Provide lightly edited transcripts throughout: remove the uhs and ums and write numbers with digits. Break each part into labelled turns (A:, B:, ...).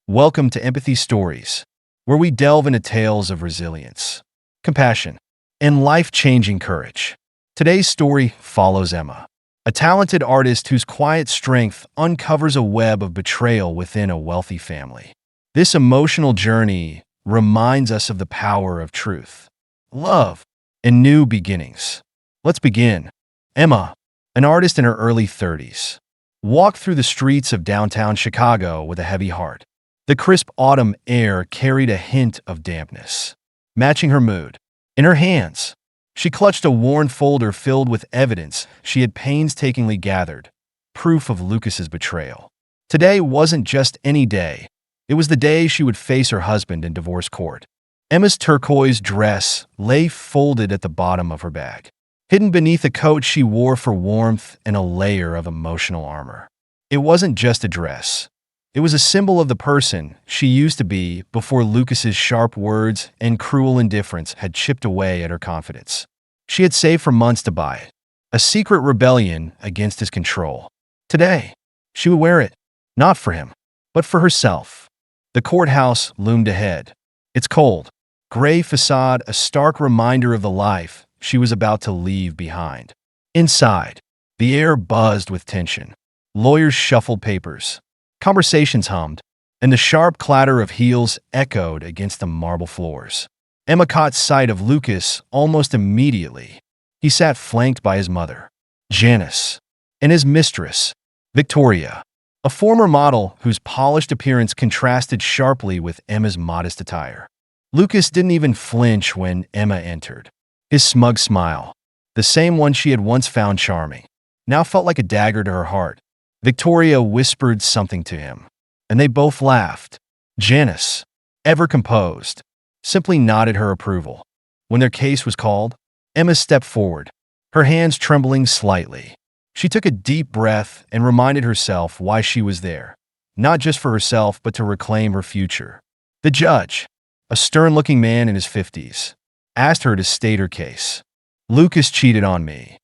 A: Welcome to Empathy Stories, where we delve into tales of resilience, compassion, and life-changing courage. Today's story follows Emma, a talented artist whose quiet strength uncovers a web of betrayal within a wealthy family. This emotional journey reminds us of the power of truth, love, and new beginnings. Let's begin. Emma, an artist in her early 30s, walked through the streets of downtown Chicago with a heavy heart. The crisp autumn air carried a hint of dampness, matching her mood. In her hands, she clutched a worn folder filled with evidence she had painstakingly gathered, proof of Lucas's betrayal. Today wasn't just any day. It was the day she would face her husband in divorce court. Emma's turquoise dress lay folded at the bottom of her bag, hidden beneath a coat she wore for warmth and a layer of emotional armor. It wasn't just a dress. It was a symbol of the person she used to be before Lucas's sharp words and cruel indifference had chipped away at her confidence. She had saved for months to buy it, a secret rebellion against his control. Today, she would wear it, not for him, but for herself. The courthouse loomed ahead, its cold, gray facade a stark reminder of the life she was about to leave behind. Inside, the air buzzed with tension. Lawyers shuffled papers. Conversations hummed, and the sharp clatter of heels echoed against the marble floors. Emma caught sight of Lucas almost immediately. He sat flanked by his mother, Janice, and his mistress, Victoria, a former model whose polished appearance contrasted sharply with Emma's modest attire. Lucas didn't even flinch when Emma entered. His smug smile, the same one she had once found charming, now felt like a dagger to her heart. Victoria whispered something to him, and they both laughed. Janice, ever composed, simply nodded her approval. When their case was called, Emma stepped forward, her hands trembling slightly. She took a deep breath and reminded herself why she was there, not just for herself but to reclaim her future. The judge, a stern-looking man in his 50s, asked her to state her case. "Lucas cheated on me,"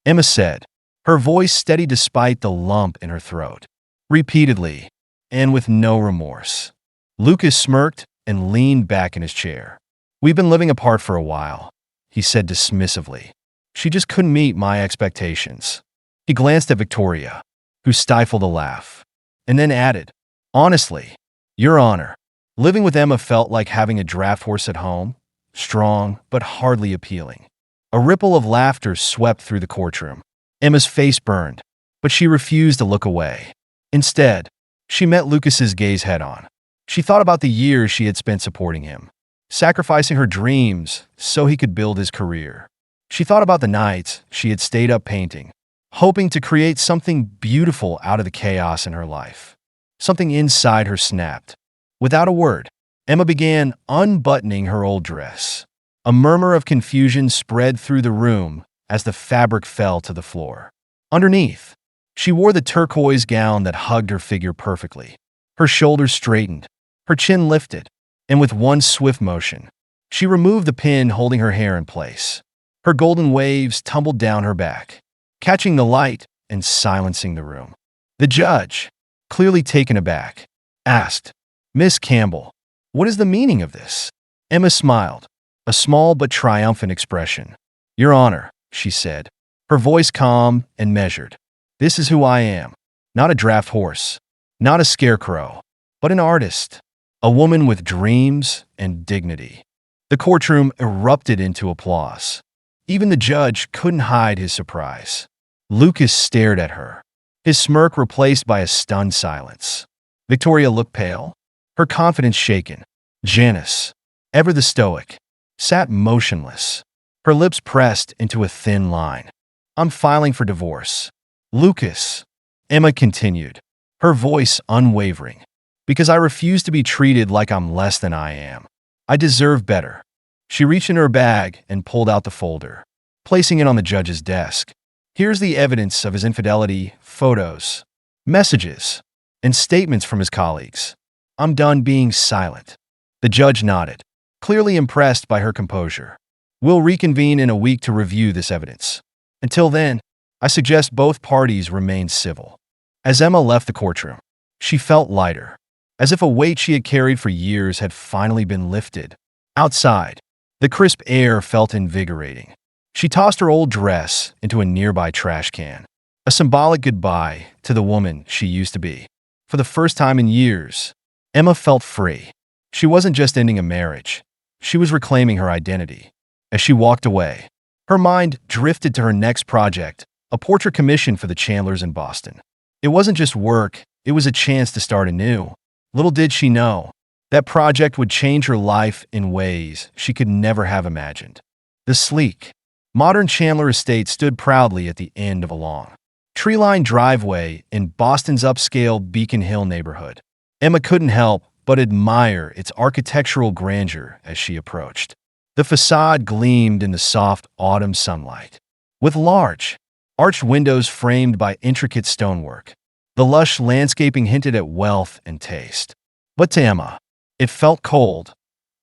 A: Emma said, her voice steady despite the lump in her throat. Repeatedly, and with no remorse. Lucas smirked and leaned back in his chair. "We've been living apart for a while," he said dismissively. "She just couldn't meet my expectations." He glanced at Victoria, who stifled a laugh, and then added, "Honestly, Your Honor, living with Emma felt like having a draft horse at home, strong but hardly appealing." A ripple of laughter swept through the courtroom. Emma's face burned, but she refused to look away. Instead, she met Lucas's gaze head-on. She thought about the years she had spent supporting him, sacrificing her dreams so he could build his career. She thought about the nights she had stayed up painting, hoping to create something beautiful out of the chaos in her life. Something inside her snapped. Without a word, Emma began unbuttoning her old dress. A murmur of confusion spread through the room as the fabric fell to the floor. Underneath, she wore the turquoise gown that hugged her figure perfectly. Her shoulders straightened, her chin lifted, and with one swift motion, she removed the pin holding her hair in place. Her golden waves tumbled down her back, catching the light and silencing the room. The judge, clearly taken aback, asked, "Miss Campbell, what is the meaning of this?" Emma smiled, a small but triumphant expression. "Your Honor," she said, her voice calm and measured. "This is who I am. Not a draft horse, not a scarecrow, but an artist, a woman with dreams and dignity." The courtroom erupted into applause. Even the judge couldn't hide his surprise. Lucas stared at her, his smirk replaced by a stunned silence. Victoria looked pale, her confidence shaken. Janice, ever the stoic, sat motionless, her lips pressed into a thin line. "I'm filing for divorce." "Lucas," Emma continued, her voice unwavering, "because I refuse to be treated like I'm less than I am. I deserve better." She reached into her bag and pulled out the folder, placing it on the judge's desk. "Here's the evidence of his infidelity, photos, messages, and statements from his colleagues. I'm done being silent." The judge nodded, clearly impressed by her composure. "We'll reconvene in a week to review this evidence. Until then, I suggest both parties remain civil." As Emma left the courtroom, she felt lighter. as if a weight she had carried for years had finally been lifted. Outside, the crisp air felt invigorating. She tossed her old dress into a nearby trash can, a symbolic goodbye to the woman she used to be. For the first time in years, Emma felt free. She wasn't just ending a marriage. She was reclaiming her identity. As she walked away, her mind drifted to her next project, a portrait commission for the Chandlers in Boston. It wasn't just work, it was a chance to start anew. Little did she know, that project would change her life in ways she could never have imagined. The sleek, modern Chandler estate stood proudly at the end of a long, tree-lined driveway in Boston's upscale Beacon Hill neighborhood. Emma couldn't help but admire its architectural grandeur as she approached. The facade gleamed in the soft autumn sunlight, with large, arched windows framed by intricate stonework. The lush landscaping hinted at wealth and taste. But to Emma, it felt cold,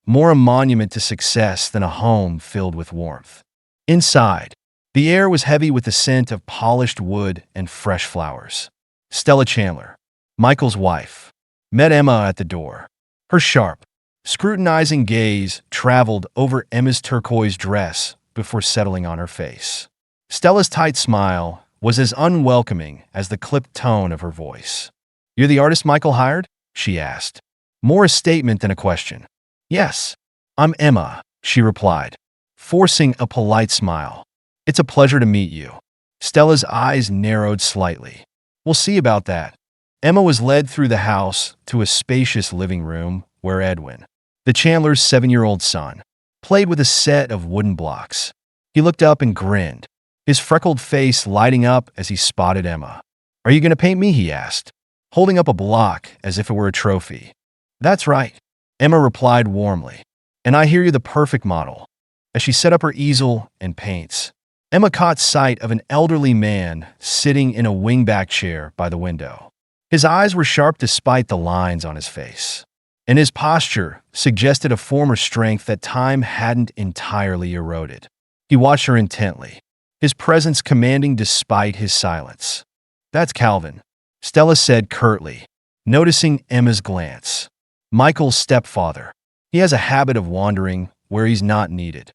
A: more a monument to success than a home filled with warmth. Inside, the air was heavy with the scent of polished wood and fresh flowers. Stella Chandler, Michael's wife, met Emma at the door. Her sharp, scrutinizing gaze traveled over Emma's turquoise dress before settling on her face. Stella's tight smile was as unwelcoming as the clipped tone of her voice. "You're the artist Michael hired?" she asked, more a statement than a question. "Yes, I'm Emma," she replied, forcing a polite smile. "It's a pleasure to meet you." Stella's eyes narrowed slightly. "We'll see about that." Emma was led through the house to a spacious living room where Edwin, the Chandler's 7-year-old son, played with a set of wooden blocks. He looked up and grinned, his freckled face lighting up as he spotted Emma. "Are you going to paint me?" he asked, holding up a block as if it were a trophy. "That's right," Emma replied warmly. "And I hear you're the perfect model." As she set up her easel and paints, Emma caught sight of an elderly man sitting in a wingback chair by the window. His eyes were sharp despite the lines on his face, and his posture suggested a former strength that time hadn't entirely eroded. He watched her intently, his presence commanding despite his silence. "That's Calvin," Stella said curtly, noticing Emma's glance. "Michael's stepfather. He has a habit of wandering where he's not needed."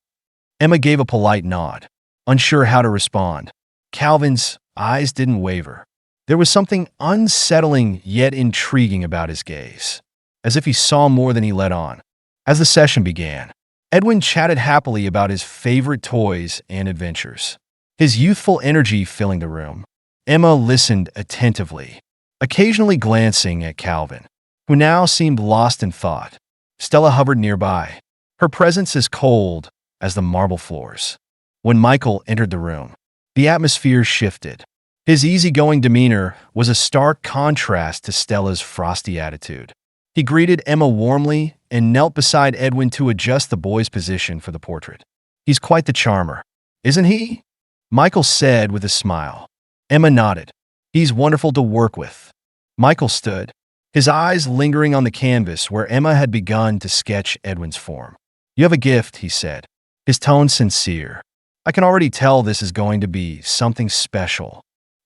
A: Emma gave a polite nod, unsure how to respond. Calvin's eyes didn't waver. There was something unsettling yet intriguing about his gaze, as if he saw more than he let on. As the session began, Edwin chatted happily about his favorite toys and adventures, his youthful energy filling the room. Emma listened attentively, occasionally glancing at Calvin, who now seemed lost in thought. Stella hovered nearby, her presence as cold as the marble floors. When Michael entered the room, the atmosphere shifted. His easygoing demeanor was a stark contrast to Stella's frosty attitude. He greeted Emma warmly and knelt beside Edwin to adjust the boy's position for the portrait. "He's quite the charmer, isn't he?" Michael said with a smile. Emma nodded. "He's wonderful to work with." Michael stood, his eyes lingering on the canvas where Emma had begun to sketch Edwin's form. "You have a gift," he said, his tone sincere. "I can already tell this is going to be something special."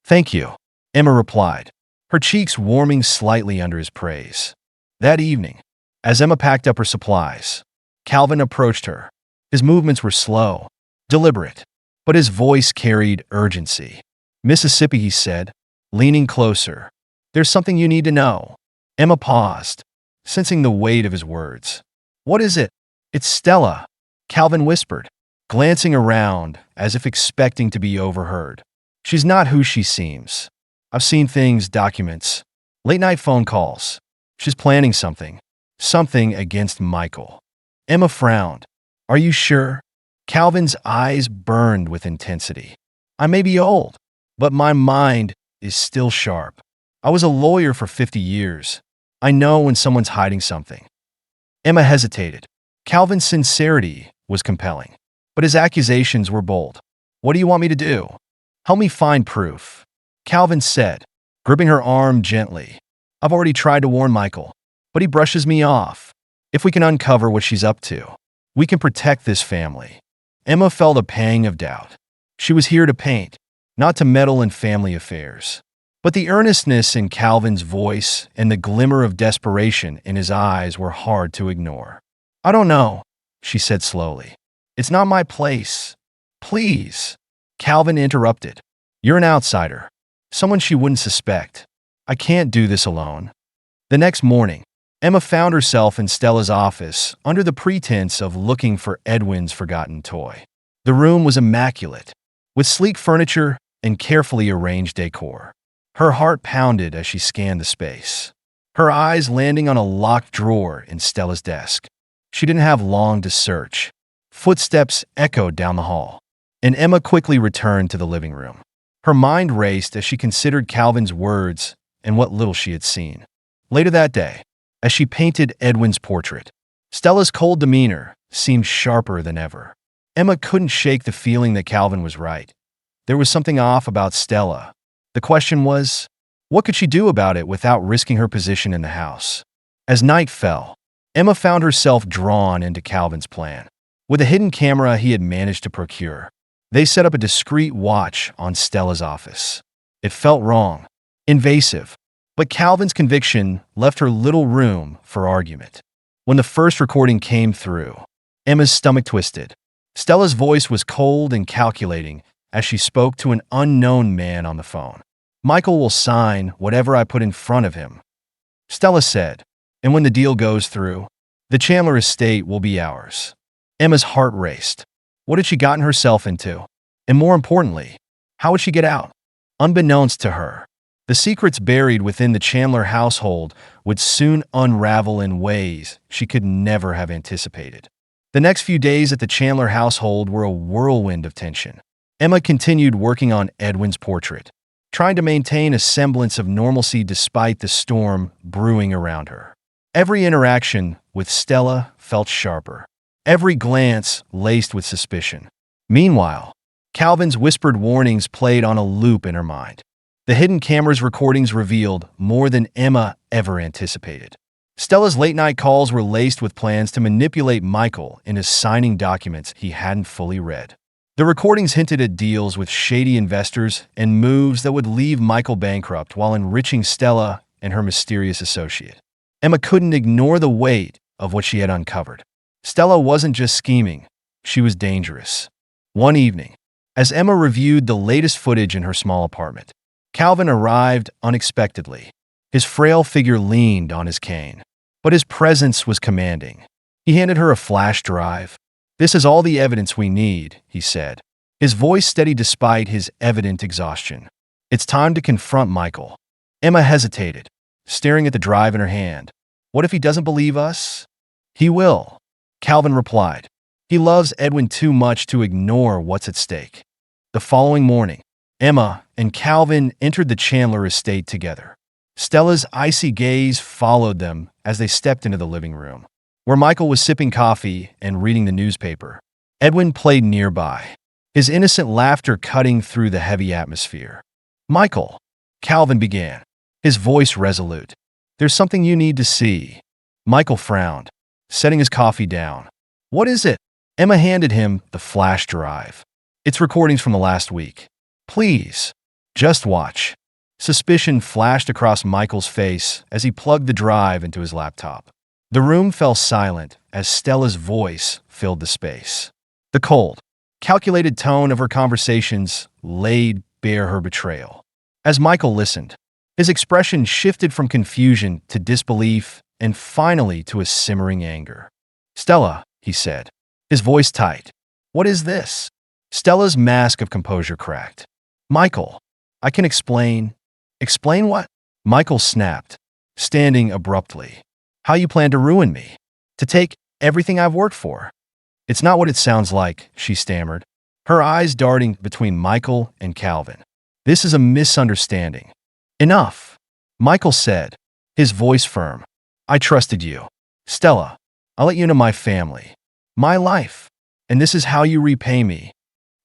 A: "Thank you," Emma replied, her cheeks warming slightly under his praise. That evening, as Emma packed up her supplies, Calvin approached her. His movements were slow, deliberate, but his voice carried urgency. "Mississippi," he said, leaning closer. "There's something you need to know." Emma paused, sensing the weight of his words. "What is it?" "It's Stella," Calvin whispered, glancing around as if expecting to be overheard. "She's not who she seems. I've seen things, documents, late-night phone calls. She's planning something against Michael." Emma frowned. "Are you sure?" Calvin's eyes burned with intensity. "I may be old, but my mind is still sharp. I was a lawyer for 50 years. I know when someone's hiding something." Emma hesitated. Calvin's sincerity was compelling, but his accusations were bold. "What do you want me to do?" "Help me find proof," Calvin said, gripping her arm gently. "I've already tried to warn Michael, but he brushes me off. If we can uncover what she's up to, we can protect this family." Emma felt a pang of doubt. She was here to paint, not to meddle in family affairs. But the earnestness in Calvin's voice and the glimmer of desperation in his eyes were hard to ignore. "I don't know," she said slowly. "It's not my place. Please." Calvin interrupted. "You're an outsider, someone she wouldn't suspect. I can't do this alone." The next morning, Emma found herself in Stella's office under the pretense of looking for Edwin's forgotten toy. The room was immaculate, with sleek furniture and carefully arranged decor. Her heart pounded as she scanned the space, her eyes landing on a locked drawer in Stella's desk. She didn't have long to search. Footsteps echoed down the hall, and Emma quickly returned to the living room. Her mind raced as she considered Calvin's words and what little she had seen. Later that day, as she painted Edwin's portrait, Stella's cold demeanor seemed sharper than ever. Emma couldn't shake the feeling that Calvin was right. There was something off about Stella. The question was, what could she do about it without risking her position in the house? As night fell, Emma found herself drawn into Calvin's plan. With a hidden camera he had managed to procure, they set up a discreet watch on Stella's office. It felt wrong, invasive, but Calvin's conviction left her little room for argument. When the first recording came through, Emma's stomach twisted. Stella's voice was cold and calculating as she spoke to an unknown man on the phone. "Michael will sign whatever I put in front of him," Stella said, "and when the deal goes through, the Chandler estate will be ours." Emma's heart raced. What had she gotten herself into? And more importantly, how would she get out? Unbeknownst to her, the secrets buried within the Chandler household would soon unravel in ways she could never have anticipated. The next few days at the Chandler household were a whirlwind of tension. Emma continued working on Edwin's portrait, trying to maintain a semblance of normalcy despite the storm brewing around her. Every interaction with Stella felt sharper, every glance laced with suspicion. Meanwhile, Calvin's whispered warnings played on a loop in her mind. The hidden camera's recordings revealed more than Emma ever anticipated. Stella's late-night calls were laced with plans to manipulate Michael into signing documents he hadn't fully read. The recordings hinted at deals with shady investors and moves that would leave Michael bankrupt while enriching Stella and her mysterious associate. Emma couldn't ignore the weight of what she had uncovered. Stella wasn't just scheming, she was dangerous. One evening, as Emma reviewed the latest footage in her small apartment, Calvin arrived unexpectedly. His frail figure leaned on his cane, but his presence was commanding. He handed her a flash drive. "This is all the evidence we need," he said, his voice steady despite his evident exhaustion. "It's time to confront Michael." Emma hesitated, staring at the drive in her hand. "What if he doesn't believe us?" "He will," Calvin replied. "He loves Edwin too much to ignore what's at stake." The following morning, Emma and Calvin entered the Chandler estate together. Stella's icy gaze followed them as they stepped into the living room, where Michael was sipping coffee and reading the newspaper. Edwin played nearby, his innocent laughter cutting through the heavy atmosphere. "Michael," Calvin began, his voice resolute, "there's something you need to see." Michael frowned, setting his coffee down. "What is it?" Emma handed him the flash drive. "It's recordings from the last week. Please, just watch." Suspicion flashed across Michael's face as he plugged the drive into his laptop. The room fell silent as Stella's voice filled the space. The cold, calculated tone of her conversations laid bare her betrayal. As Michael listened, his expression shifted from confusion to disbelief and finally to a simmering anger. "Stella," he said, his voice tight, "what is this?" Stella's mask of composure cracked. "Michael, I can explain." "Explain what?" Michael snapped, standing abruptly. "How you plan to ruin me? To take everything I've worked for?" "It's not what it sounds like," she stammered, her eyes darting between Michael and Calvin. "This is a misunderstanding." "Enough," Michael said, his voice firm. "I trusted you. Stella, I'll let you into my family, my life, and this is how you repay me."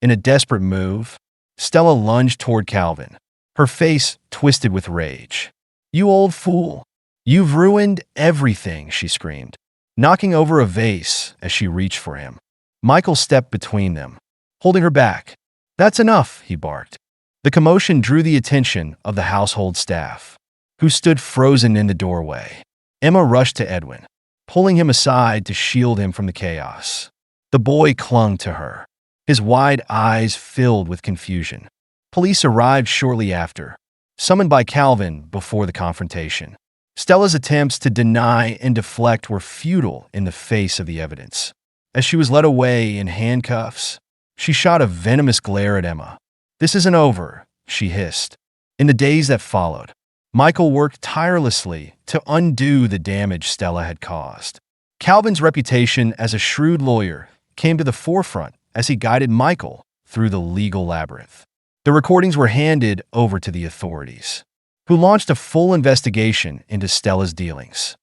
A: In a desperate move, Stella lunged toward Calvin, her face twisted with rage. "You old fool. You've ruined everything," she screamed, knocking over a vase as she reached for him. Michael stepped between them, holding her back. "That's enough," he barked, The commotion drew the attention of the household staff, who stood frozen in the doorway. Emma rushed to Edwin, pulling him aside to shield him from the chaos. The boy clung to her, his wide eyes filled with confusion. Police arrived shortly after, summoned by Calvin before the confrontation. Stella's attempts to deny and deflect were futile in the face of the evidence. As she was led away in handcuffs, she shot a venomous glare at Emma. "This isn't over," she hissed. In the days that followed, Michael worked tirelessly to undo the damage Stella had caused. Calvin's reputation as a shrewd lawyer came to the forefront as he guided Michael through the legal labyrinth. The recordings were handed over to the authorities, who launched a full investigation into Stella's dealings.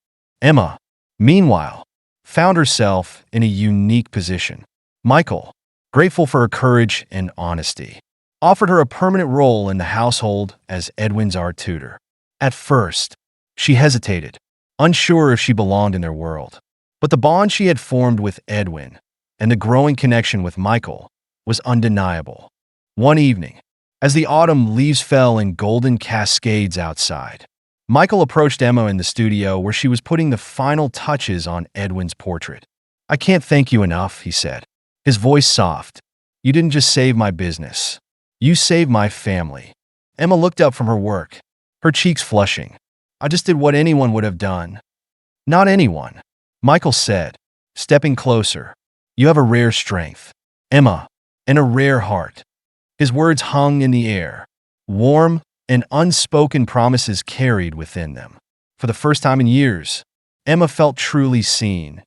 A: Emma, meanwhile, found herself in a unique position. Michael, grateful for her courage and honesty, offered her a permanent role in the household as Edwin's art tutor. At first, she hesitated, unsure if she belonged in their world. But the bond she had formed with Edwin and the growing connection with Michael was undeniable. One evening, as the autumn leaves fell in golden cascades outside, Michael approached Emma in the studio where she was putting the final touches on Edwin's portrait. "I can't thank you enough," he said, his voice soft. "You didn't just save my business. You saved my family." Emma looked up from her work, her cheeks flushing. "I just did what anyone would have done." "Not anyone," Michael said, stepping closer. "You have a rare strength, Emma, and a rare heart." His words hung in the air, warm and unspoken promises carried within them. For the first time in years, Emma felt truly seen,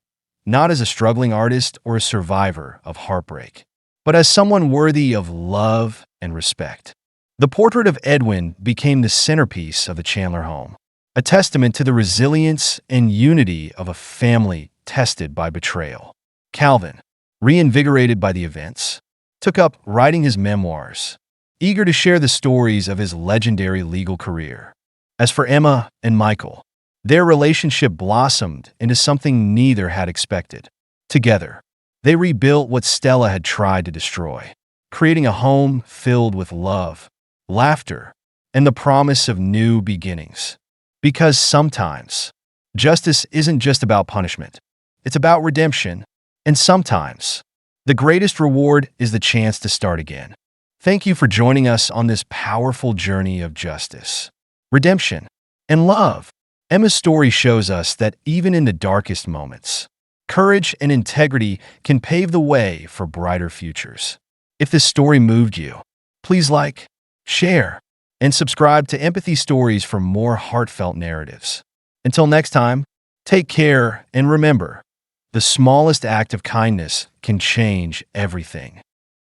A: not as a struggling artist or a survivor of heartbreak, but as someone worthy of love and respect. The portrait of Edwin became the centerpiece of the Chandler home, a testament to the resilience and unity of a family tested by betrayal. Calvin, reinvigorated by the events, took up writing his memoirs, eager to share the stories of his legendary legal career. As for Emma and Michael, their relationship blossomed into something neither had expected. Together, they rebuilt what Stella had tried to destroy, creating a home filled with love, laughter, and the promise of new beginnings. Because sometimes, justice isn't just about punishment. It's about redemption, and sometimes, the greatest reward is the chance to start again. Thank you for joining us on this powerful journey of justice, redemption, and love. Emma's story shows us that even in the darkest moments, courage and integrity can pave the way for brighter futures. If this story moved you, please like, share, and subscribe to Empathy Stories for more heartfelt narratives. Until next time, take care and remember, the smallest act of kindness can change everything.